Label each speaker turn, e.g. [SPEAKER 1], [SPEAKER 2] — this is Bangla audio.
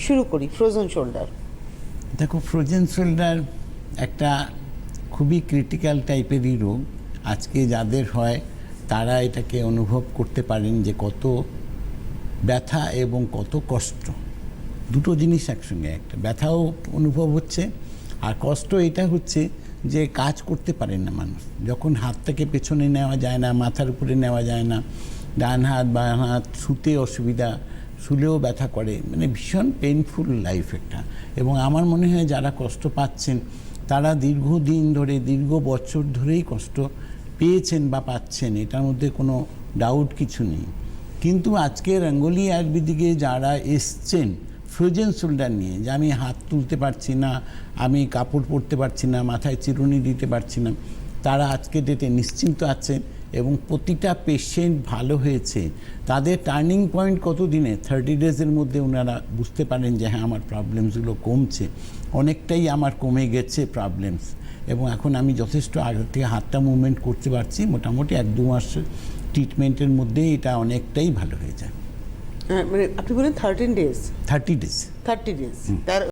[SPEAKER 1] শুরু করি ফ্রোজেন শোল্ডার।
[SPEAKER 2] দেখো, ফ্রোজেন শোল্ডার একটা খুবই ক্রিটিক্যাল টাইপেরই রোগ। আজকে যাদের হয় তারা এটাকে অনুভব করতে পারেন যে কত ব্যথা এবং কত কষ্ট, দুটো জিনিস একসঙ্গে। একটা ব্যথাও অনুভব হচ্ছে, আর কষ্ট এটা হচ্ছে যে কাজ করতে পারেন না মানুষ। যখন হাতটাকে পেছনে নেওয়া যায় না, মাথার উপরে নেওয়া যায় না, ডান হাত বাঁ হাত, শুতে অসুবিধা, শুলেও ব্যথা করে, মানে ভীষণ পেইনফুল লাইফ একটা। এবং আমার মনে হয় যারা কষ্ট পাচ্ছেন তারা দীর্ঘদিন ধরে, দীর্ঘ বছর ধরেই কষ্ট পেয়েছেন বা পাচ্ছেন, এটার মধ্যে কোনো ডাউট কিছু নেই। কিন্তু আজকে রঙ্গোলি আয়ুর্বেদিকে যারা এসছেন ফ্রোজেন শোল্ডার নিয়ে, যে আমি হাত তুলতে পারছি না, আমি কাপড় পরতে পারছি না, মাথায় চিরুনি দিতে পারছি না, তারা আজকে ডেটে নিশ্চিন্ত আছেন এবং প্রতিটা পেশেন্ট ভালো হয়েছে। তাদের টার্নিং পয়েন্ট কত দিনে, 30 ডেজের মধ্যে ওনারা বুঝতে পারেন যে হ্যাঁ আমার প্রবলেমসগুলো কমছে, অনেকটাই আমার কমে গেছে প্রবলেমস, এবং এখন আমি যথেষ্ট আগে থেকে হাতটা মুভমেন্ট করতে পারছি। মোটামুটি 1-2 মাসের ট্রিটমেন্টের মধ্যে এটা অনেকটাই ভালো হয়ে যায়।
[SPEAKER 1] মানে আপনি বলেন 13 ডেজ,
[SPEAKER 2] 30 ডেজ।
[SPEAKER 1] 30 ডেজ তার